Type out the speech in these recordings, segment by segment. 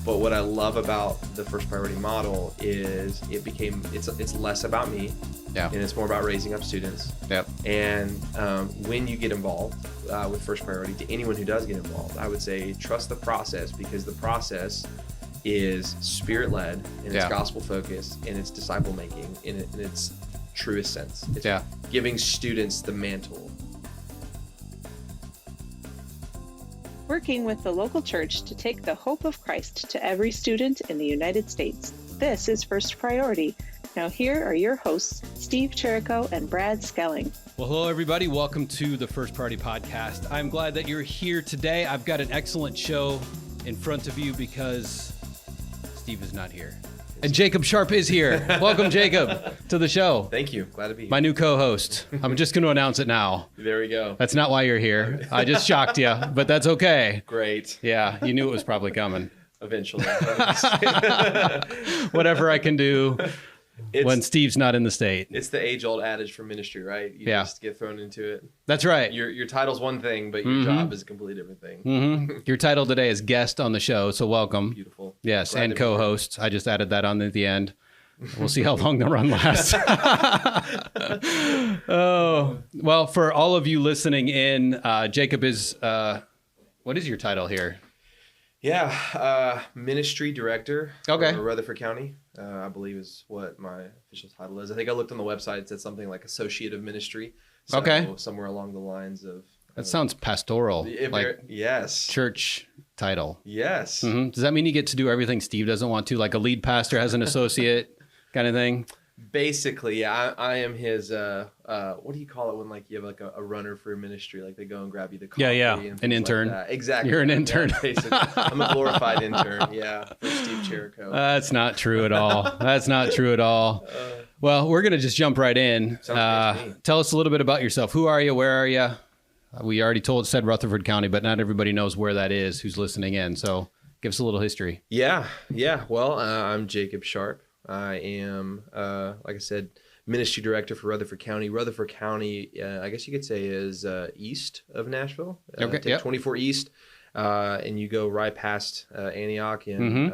But what I love about the first priority model is it's less about me, and it's more about raising up students. And when you get involved with first priority, to anyone who does get involved, I would say trust the process, because the process is spirit-led and it's gospel-focused and it's disciple-making in its truest sense. It's giving students the mantle. Working with the local church to take the hope of Christ to every student in the United States. This is First Priority. Now here are your hosts, Steve Cherico and Brad Schelling. Well, hello, everybody. Welcome to the First Priority Podcast. I'm glad that you're here today. I've got an excellent show in front of you because Steve is not here. And Jacob Sharp is here. Welcome, Jacob, to the show. Thank you. Glad to be here. My new co-host. I'm just going to announce it now. There we go. That's not why you're here. I just shocked you, but that's okay. Great. Yeah, you knew it was probably coming. Eventually. Whatever I can do when Steve's not in the state. It's the age-old adage for ministry, right? You just get thrown into it. That's right. Your title's one thing, but your job is a completely different thing. Your title today is guest on the show, so welcome. Beautiful. Yes, and co-host. I just added that on at the end. We'll see how long the run lasts. Oh, well, for all of you listening in, Jacob is, what is your title here? Yeah, ministry director for Okay. Rutherford County, I believe is what my official title is. I think I looked on the website, it said something like associate of ministry. So Okay. somewhere along the lines of... That sounds pastoral, like yes. church title. Yes. Mm-hmm. Does that mean you get to do everything Steve doesn't want to, like a lead pastor has an associate kind of thing? Basically, yeah, I am his, what do you call it when like you have like a runner for your ministry, like they go and grab you the coffee. Yeah, and an intern. Like that. Exactly. You're an intern. Yeah, basically. I'm a glorified intern, yeah, for Steve Cherico. That's not true at all. That's not true at all. Well, we're going to just jump right in. Sounds great to me. Tell us a little bit about yourself. Who are you? Where are you? We already said Rutherford County, but not everybody knows where that is who's listening in. So give us a little history. Yeah. Well, I'm Jacob Sharp. I am, like I said, ministry director for Rutherford County. Rutherford County, I guess you could say, is east of Nashville. Okay. Take 24 east, and you go right past Antioch. And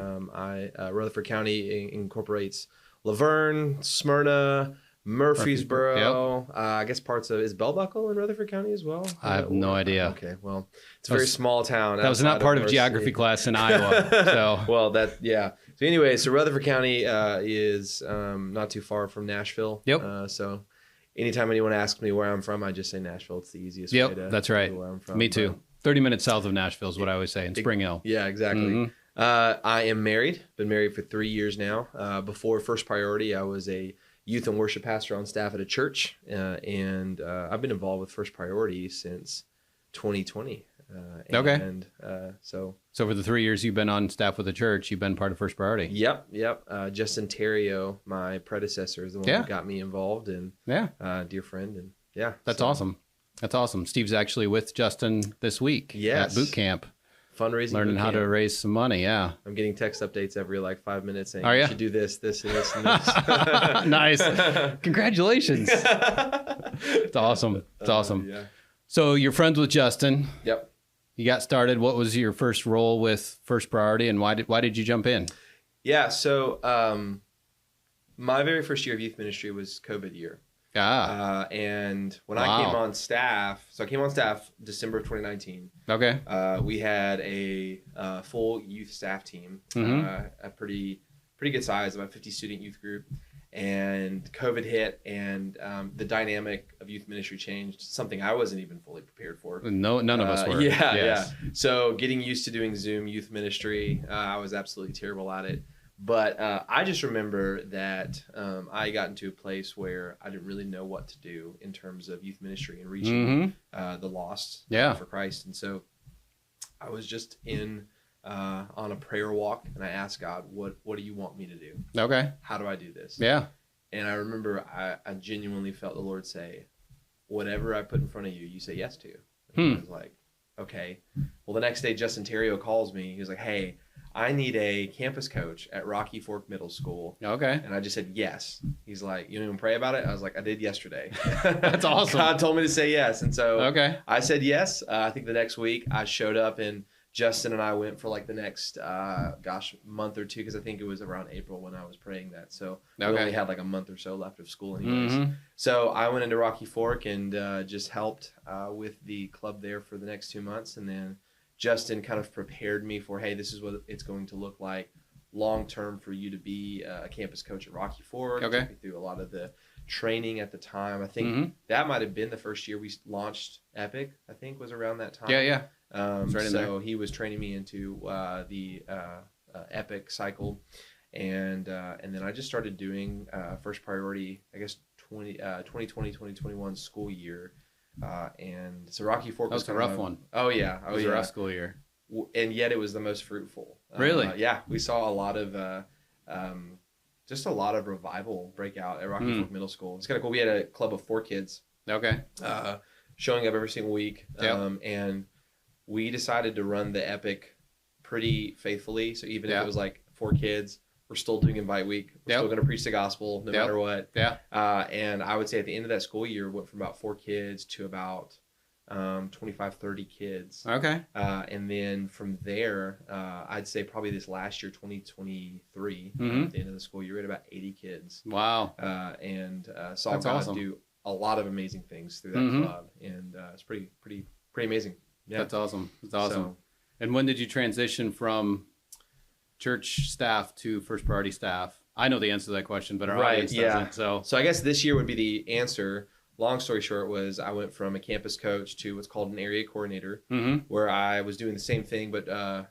Rutherford County incorporates Laverne, Smyrna, Murfreesboro. I guess parts of, is Bell Buckle in Rutherford County as well? I have no idea. Okay, well, it's a very small town. That was not part of geography class in Iowa. So well, So anyway, so Rutherford County is not too far from Nashville. Yep. So anytime anyone asks me where I'm from, I just say Nashville. It's the easiest way to that's right. know where I'm from. Me too. 30 minutes south of Nashville is what I always say, in Spring Hill. Yeah, exactly. I am married. Been married for 3 years now. Before First Priority, I was a youth and worship pastor on staff at a church, and I've been involved with First Priority since 2020. So for the 3 years you've been on staff with the church, you've been part of First Priority. Yep. Justin Terrio, my predecessor, is the one who got me involved, and dear friend, and That's awesome. That's awesome. Steve's actually with Justin this week at boot camp. Fundraising, learning how to raise some money. Yeah, I'm getting text updates every 5 minutes saying you should do this, and this, and this. Nice. Congratulations. It's awesome. It's awesome. Yeah. So you're friends with Justin. Yep. You got started. What was your first role with First Priority, and why did you jump in? Yeah. So my very first year of youth ministry was COVID year. And when I came on staff, December of 2019. Okay. We had a full youth staff team, a pretty good size, about 50 student youth group. And COVID hit, and the dynamic of youth ministry changed, something I wasn't even fully prepared for. No, none of us were. Yeah. So getting used to doing Zoom youth ministry, I was absolutely terrible at it. But I just remember that I got into a place where I didn't really know what to do in terms of youth ministry and reaching the lost for Christ. And so I was just on a prayer walk, and I asked God, what do you want me to do? Okay. How do I do this? Yeah. And I remember I genuinely felt the Lord say, whatever I put in front of you, you say yes to. And I was like, okay. Well, the next day, Justin Terrio calls me. He was like, hey, I need a campus coach at Rocky Fork Middle School. Okay. And I just said yes. He's like, you didn't even pray about it? I was like, I did yesterday. That's awesome. God told me to say yes. And so I said yes. I think the next week I showed up and Justin and I went for like the next, month or two, because I think it was around April when I was praying that. So we only had like a month or so left of school anyways. So I went into Rocky Fork and just helped with the club there for the next 2 months. And then Justin kind of prepared me for, hey, this is what it's going to look like long term for you to be a campus coach at Rocky Fork. Took me through a lot of the training at the time. I think that might have been the first year we launched Epic, I think was around that time. So he was training me into the Epic cycle, and then I just started doing First Priority, I guess 2020, 2021 school year, and so Rocky Fork was a rough one. Oh yeah, it was a rough school year, and yet it was the most fruitful. Really? Yeah, we saw a lot of just a lot of revival break out at Rocky Fork Middle School. It's kind of cool. We had a club of 4 kids. Showing up every single week, and we decided to run the Epic pretty faithfully. So even if it was like 4 kids, we're still doing Invite Week. We're still going to preach the gospel no matter what. And I would say at the end of that school year, went from about 4 kids to about 25, 30 kids. And then from there, I'd say probably this last year, 2023, at the end of the school year, we had about 80 kids. Wow. And saw God do a lot of amazing things through that club. And it's pretty amazing. Yeah. That's awesome. So, and when did you transition from church staff to First Priority staff? I know the answer to that question, but our audience doesn't. So I guess this year would be the answer. Long story short was I went from a campus coach to what's called an area coordinator, where I was doing the same thing, but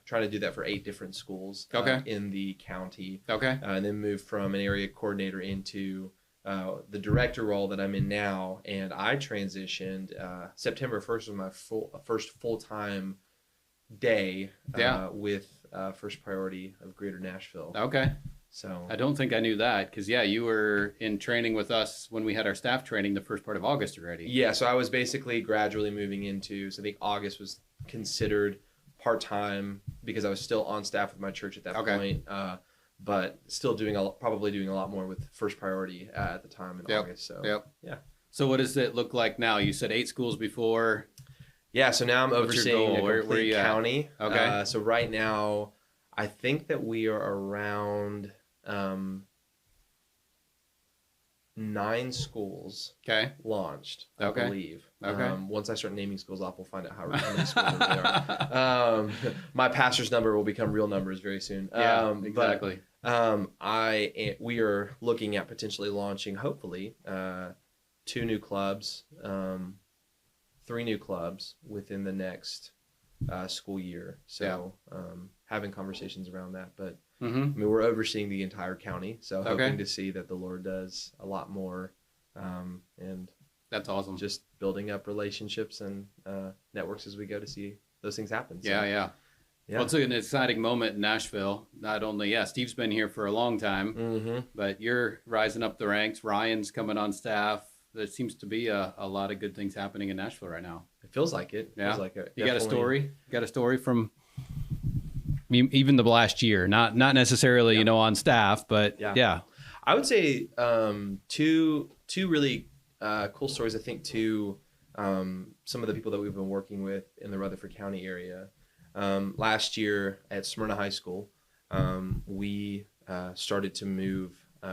trying to do that for 8 different schools in the county. And then moved from an area coordinator into the director role that I'm in now. And I transitioned, September 1st was my first full-time day with First Priority of Greater Nashville. So I don't think I knew that, because you were in training with us when we had our staff training the first part of August already. Yeah, so I was basically gradually moving into, so I think August was considered part-time because I was still on staff with my church at that point, but still probably doing a lot more with First Priority at the time in August. So So what does it look like now? You said 8 schools before. Yeah, so now I'm overseeing a complete county. So right now, I think that we are around 9 schools launched, I believe. Once I start naming schools off, we'll find out how many schools they are. My pastor's number will become real numbers very soon. Exactly. We are looking at potentially launching, hopefully, 2 new clubs, 3 new clubs within the next school year. So having conversations around that, but I mean, we're overseeing the entire county, so hoping to see that the Lord does a lot more, and that's awesome. Just building up relationships and networks as we go to see those things happen. So, well, it's an exciting moment in Nashville. Not only, Steve's been here for a long time, but you're rising up the ranks. Ryan's coming on staff. There seems to be a lot of good things happening in Nashville right now. It feels like it. Yeah. Feels like it. You got a story? Got a story from even the last year? Not necessarily, on staff, but I would say 2 really cool stories. I think to some of the people that we've been working with in the Rutherford County area. Last year at Smyrna High School, we started to move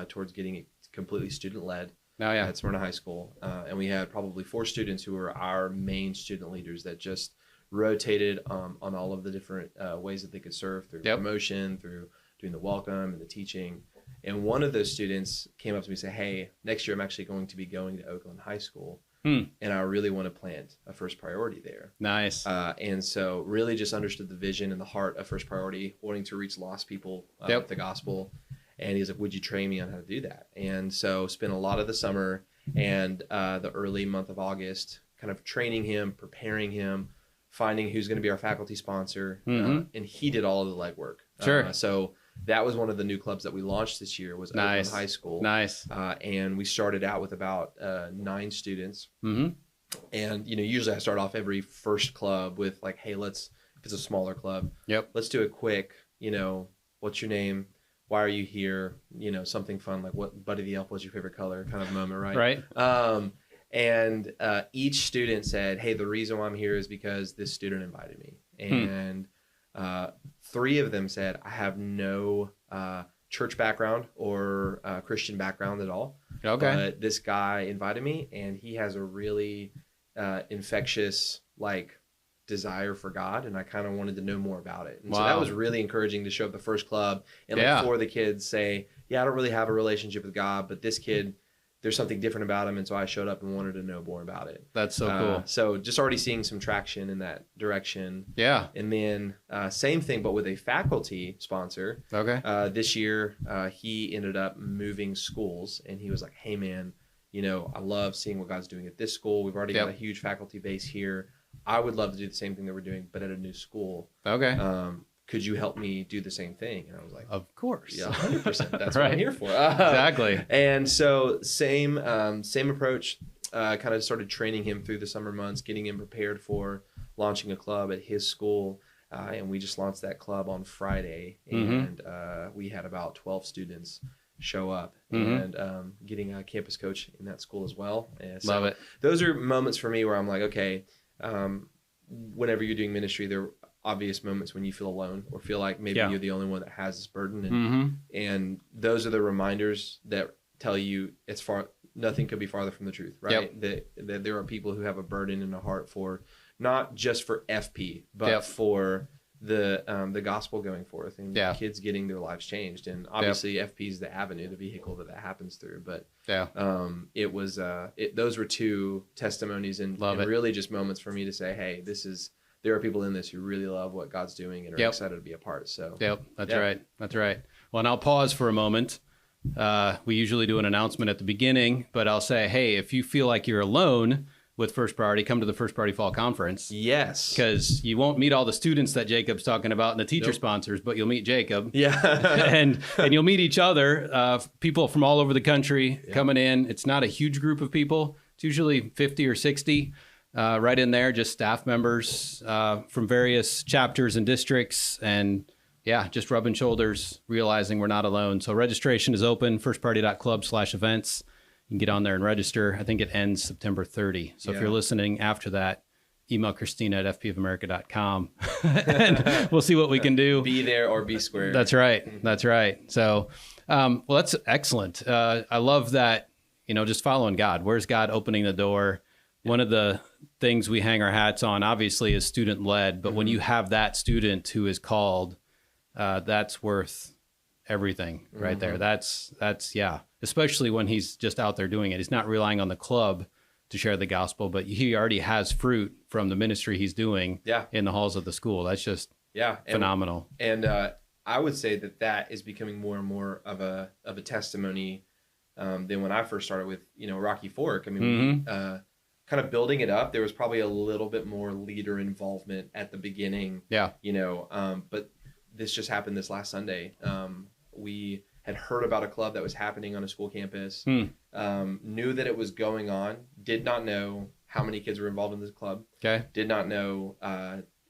towards getting it completely student-led. At Smyrna High School. And we had probably 4 students who were our main student leaders that just rotated on all of the different ways that they could serve through promotion, through doing the welcome and the teaching. And one of those students came up to me and said, hey, next year I'm actually going to be going to Oakland High School. And I really want to plant a First Priority there. Nice. And so really just understood the vision and the heart of First Priority, wanting to reach lost people with the gospel. And he's like, would you train me on how to do that? And so spent a lot of the summer and the early month of August kind of training him, preparing him, finding who's going to be our faculty sponsor. And he did all of the legwork. So that was one of the new clubs that we launched this year was Oakland High School. And we started out with about 9 students. And, usually I start off every first club with like, hey, if it's a smaller club, let's do a quick, what's your name? Why are you here? Something fun like what Buddy the Elf was your favorite color kind of moment, right? And each student said, hey, the reason why I'm here is because this student invited me. And 3 of them said, I have no church background or Christian background at all. Okay. But this guy invited me, and he has a really infectious, like, desire for God, and I kind of wanted to know more about it. And so that was really encouraging to show up the first club and like 4 of the kids say, yeah, I don't really have a relationship with God, but this kid, there's something different about him. And so I showed up and wanted to know more about it. That's so cool. So just already seeing some traction in that direction. Yeah. And then same thing, but with a faculty sponsor. Okay. This year, he ended up moving schools, and he was like, hey man, you know, I love seeing what God's doing at this school. We've already got a huge faculty base here. I would love to do the same thing that we're doing, but at a new school. Okay. Could you help me do the same thing? And I was like, of course. Yeah, 100%. That's right. what I'm here for. Exactly. And so same approach, kind of started training him through the summer months, getting him prepared for launching a club at his school. And we just launched that club on Friday, and we had about 12 students show up, and getting a campus coach in that school as well. And so love it. Those are moments for me where I'm like, okay, whenever you're doing ministry, there are obvious moments when you feel alone or feel like maybe you're the only one that has this burden. And those are the reminders that tell you nothing could be farther from the truth, right? That there are people who have a burden and a heart for, not just for FP, but for the gospel going forth and kids getting their lives changed. And obviously FP is the avenue, the vehicle that happens through. But it was those were 2 testimonies and really just moments for me to say, hey, there are people in this who really love what God's doing and are excited to be a part. So that's right. Well, and I'll pause for a moment. We usually do an announcement at the beginning, but I'll say, hey, if you feel like you're alone with First Priority, come to the First Priority Fall Conference. Yes. Because you won't meet all the students that Jacob's talking about and the teacher sponsors, but you'll meet Jacob. Yeah. and you'll meet each other, people from all over the country coming in. It's not a huge group of people. It's usually 50 or 60 right in there, just staff members from various chapters and districts. And just rubbing shoulders, realizing we're not alone. So registration is open, firstpriority.club/events. You can get on there and register. I think it ends September 30. So if you're listening after that, email Christina at fpofamerica.com and we'll see what we can do. Be there or be square. That's right. That's right. So, well, that's excellent. I love that, just following God. Where's God opening the door? One of the things we hang our hats on, obviously, is student led. But when you have that student who is called, that's worth everything right there. That's especially when he's just out there doing it. He's not relying on the club to share the gospel, but he already has fruit from the ministry he's doing in the halls of the school. That's just phenomenal. And I would say that is becoming more and more of a testimony than when I first started with, Rocky Fork. I mean, kind of building it up, there was probably a little bit more leader involvement at the beginning. But this just happened this last Sunday. We had heard about a club that was happening on a school campus, knew that it was going on, did not know how many kids were involved in this club, did not know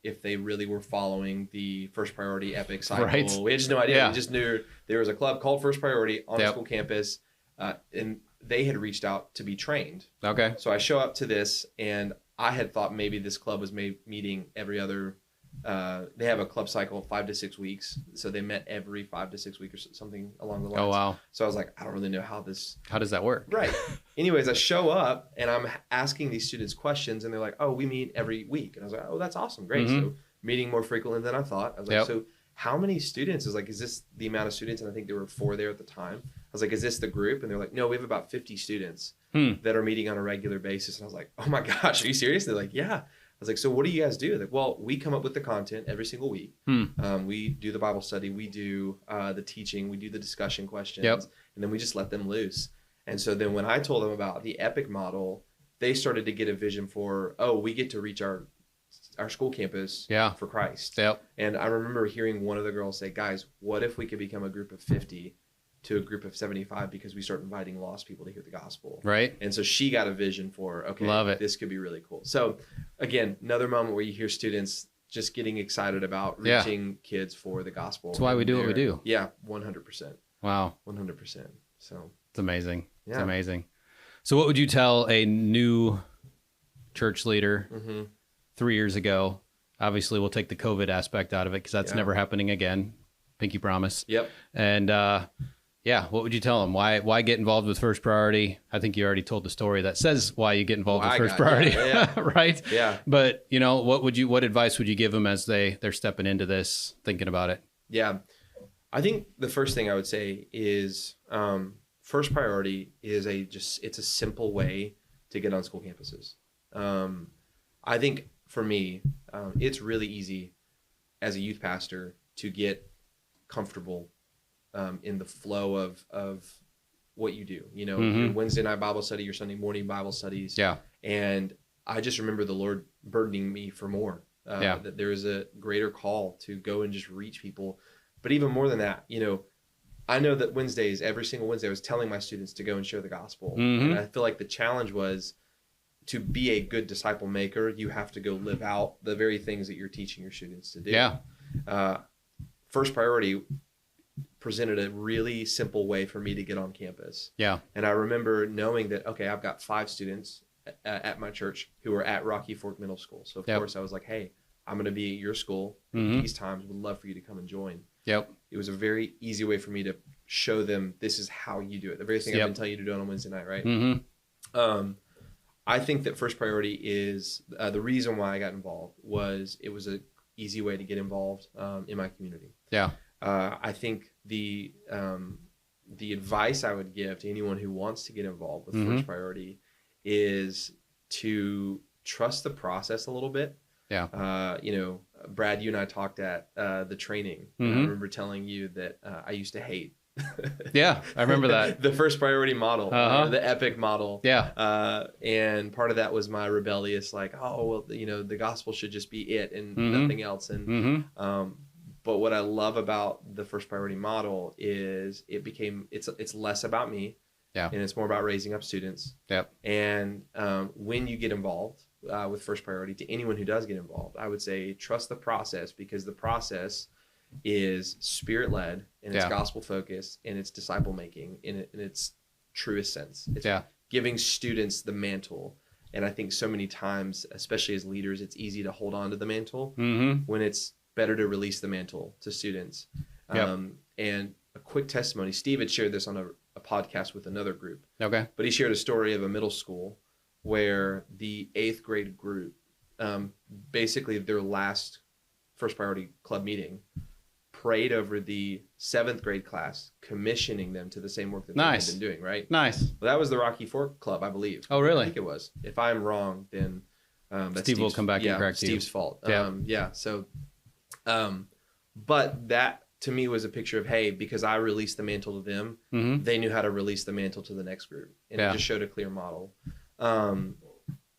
if they really were following the First Priority Epic cycle. Right. We had just no idea. We just knew there was a club called First Priority on a school campus, and they had reached out to be trained. Okay. So I show up to this, and I had thought maybe this club was meeting every other they have a club cycle of 5 to 6 weeks. So they met every 5 to 6 weeks or something along the lines. Oh, wow. So I was like, I don't really know how does that work? Right. Anyways, I show up and I'm asking these students questions and they're like, oh, we meet every week. And I was like, oh, that's awesome. Great. So meeting more frequently than I thought. I was like, so how many students? Is this the amount of students? And I think there were 4 there at the time. I was like, is this the group? And they're like, no, we have about 50 students that are meeting on a regular basis. And I was like, oh my gosh, are you serious? They're like, yeah. I was like, so what do you guys do? Like, well, we come up with the content every single week. We do the Bible study. We do the teaching. We do the discussion questions. And then we just let them loose. And so then when I told them about the Epic model, they started to get a vision for, we get to reach our school campus for Christ. And I remember hearing one of the girls say, guys, what if we could become a group of 50 to a group of 75 because we start inviting lost people to hear the gospel. Right. And so she got a vision for, this could be really cool. So again, another moment where you hear students just getting excited about reaching kids for the gospel. That's why we do what we do. Yeah, 100%. Wow. 100%. So it's amazing. Yeah. It's amazing. So what would you tell a new church leader 3 years ago Obviously, we'll take the COVID aspect out of it because that's never happening again. Pinky promise. Yep. And what would you tell them? Why get involved with First Priority? I think you already told the story that says why you get involved with First Priority, right? Yeah. But what advice would you give them as they're stepping into this, thinking about it? Yeah, I think the first thing I would say is First Priority is it's a simple way to get on school campuses. I think for me, it's really easy as a youth pastor to get comfortable in the flow of what you do, your Wednesday night Bible study, your Sunday morning Bible studies. Yeah. And I just remember the Lord burdening me for more, that there is a greater call to go and just reach people. But even more than that, I know that Wednesdays, every single Wednesday, I was telling my students to go and share the gospel. And I feel like the challenge was to be a good disciple maker, you have to go live out the very things that you're teaching your students to do. Yeah. First Priority presented a really simple way for me to get on campus. Yeah. And I remember knowing that, okay, I've got 5 students at my church who are at Rocky Fork Middle School. So of course I was like, hey, I'm going to be at your school these times. Would love for you to come and join. Yep. It was a very easy way for me to show them this is how you do it. The very thing I've been telling you to do on a Wednesday night, right? I think that First Priority is the reason why I got involved was it was a easy way to get involved in my community. Yeah. I think the advice I would give to anyone who wants to get involved with First Priority is to trust the process a little bit. Yeah. Brad, you and I talked at the training. And I remember telling you that I used to hate. Yeah, I remember that. The First Priority model, the epic model. Yeah. And part of that was my rebellious, like, the gospel should just be it and nothing else. And but what I love about the First Priority model is it's less about me. Yeah. And it's more about raising up students. Yep. And when you get involved with First Priority, to anyone who does get involved, I would say trust the process, because the process is spirit-led and it's gospel-focused and it's disciple-making in its truest sense. It's giving students the mantle. And I think so many times, especially as leaders, it's easy to hold on to the mantle when it's better to release the mantle to students. And a quick testimony, Steve had shared this on a podcast with another group. Okay. But he shared a story of a middle school where the 8th grade group, basically their last First Priority club meeting, prayed over the 7th grade class, commissioning them to the same work that they had been doing, right? Nice. Well, that was the Rocky Fork Club, I believe. Oh, really? I think it was. If I'm wrong, then that's Steve will come back and correct Steve's fault. So, but that to me was a picture of, hey, because I released the mantle to them, they knew how to release the mantle to the next group. And it just showed a clear model.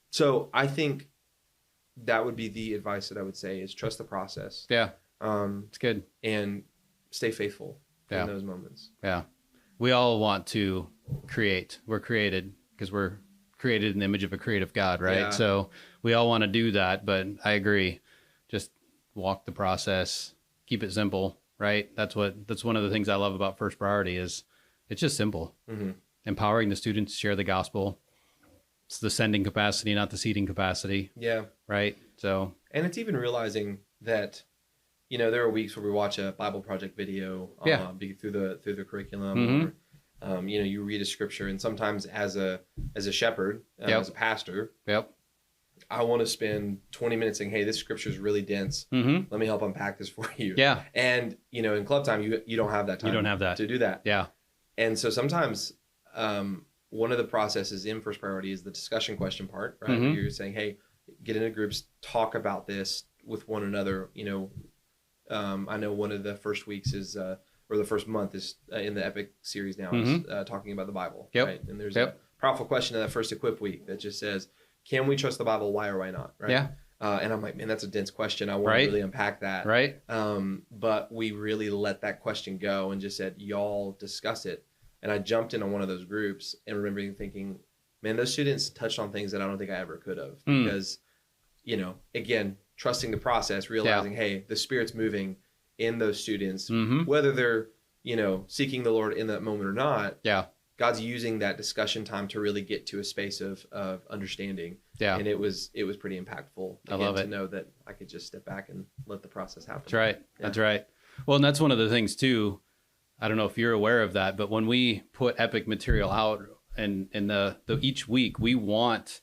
So I think that would be the advice that I would say is trust the process. Yeah. It's good. And stay faithful in those moments. Yeah. We all want to create. We're created because we're created in the image of a creative God, right? Yeah. So we all want to do that, but I agree. Just walk the process, keep it simple, right? That's one of the things I love about First Priority is it's just simple. Empowering the students to share the gospel. It's the sending capacity, not the seating capacity. Yeah. Right. So, and it's even realizing that, there are weeks where we watch a Bible Project video through the curriculum, or, you read a scripture, and sometimes as a shepherd, as a pastor, I want to spend 20 minutes saying, hey, this scripture is really dense. Let me help unpack this for you. Yeah. And, in club time, you don't have that time. You don't have that. To do that. Yeah. And so sometimes one of the processes in First Priority is the discussion question part, right? Where you're saying, hey, get into groups, talk about this with one another. I know one of the first weeks is, or the first month is in the Epic series now is talking about the Bible. Yep. Right? And there's a powerful question in that first Equip week that just says, can we trust the Bible? Why or why not? Right. Yeah. And I'm like, man, that's a dense question. I want to really unpack that. Right. But we really let that question go and just said, y'all discuss it. And I jumped in on one of those groups and remembering thinking, man, those students touched on things that I don't think I ever could have because, again, trusting the process, realizing, hey, the Spirit's moving in those students, whether they're, seeking the Lord in that moment or not. Yeah. God's using that discussion time to really get to a space of understanding. Yeah. And it was pretty impactful. I love it. To know that I could just step back and let the process happen. That's right. Yeah. That's right. Well, and that's one of the things too. I don't know if you're aware of that, but when we put epic material out and the each week, we always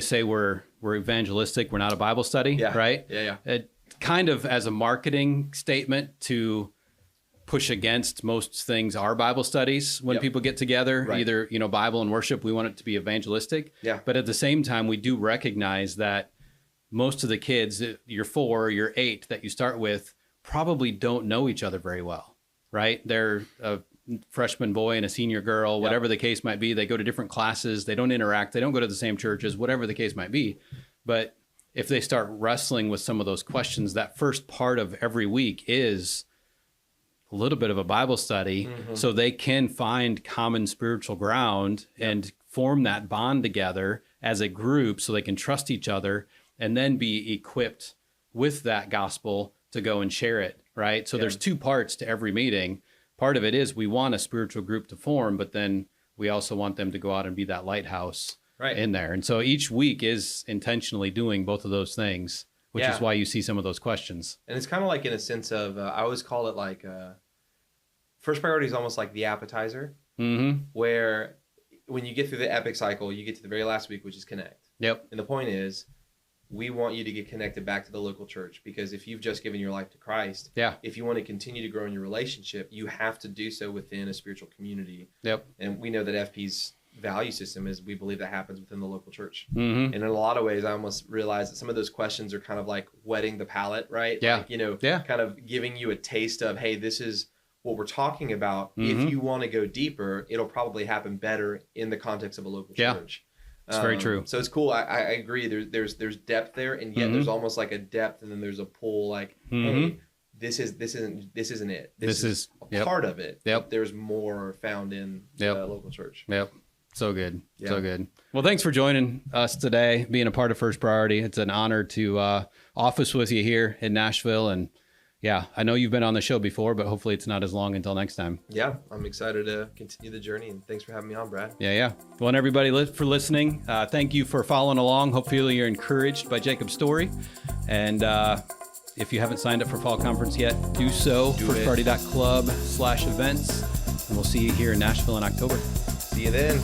say we're evangelistic. We're not a Bible study, right? Yeah. It kind of as a marketing statement to push against most things are Bible studies when people get together, either, Bible and worship, we want it to be evangelistic. Yeah. But at the same time, we do recognize that most of the kids, your 4, your 8 that you start with, probably don't know each other very well, right? They're a freshman boy and a senior girl, whatever the case might be. They go to different classes. They don't interact. They don't go to the same churches, whatever the case might be. But if they start wrestling with some of those questions, that first part of every week is a little bit of a Bible study, so they can find common spiritual ground and form that bond together as a group so they can trust each other and then be equipped with that gospel to go and share it, right? So there's 2 parts to every meeting. Part of it is we want a spiritual group to form, but then we also want them to go out and be that lighthouse in there. And so each week is intentionally doing both of those things, which is why you see some of those questions. And it's kind of like in a sense of, I always call it like, first priority is almost like the appetizer, where when you get through the epic cycle, you get to the very last week, which is connect. Yep. And the point is, we want you to get connected back to the local church, because if you've just given your life to Christ, if you want to continue to grow in your relationship, you have to do so within a spiritual community. Yep. And we know that FP's value system is, we believe that happens within the local church. And in a lot of ways, I almost realize that some of those questions are kind of like wetting the palate, right? Yeah. Like, kind of giving you a taste of, hey, this is what we're talking about. If you want to go deeper, it'll probably happen better in the context of a local church. It's very true. So it's cool. I agree. There's depth there, and yet there's almost like a depth, and then there's a pull. Like, hey, this isn't it. This is a part of it. Yep. There's more found in the local church. Yep. So good. Yeah. So good. Well, thanks for joining us today, being a part of First Priority. It's an honor to office with you here in Nashville. And yeah, I know you've been on the show before, but hopefully it's not as long until next time. Yeah, I'm excited to continue the journey, and thanks for having me on, Brad. Yeah. Well, and everybody for listening, thank you for following along. Hopefully you're encouraged by Jacob's story. And if you haven't signed up for Fall Conference yet, do so. Firstparty.club/events. And we'll see you here in Nashville in October. See you then.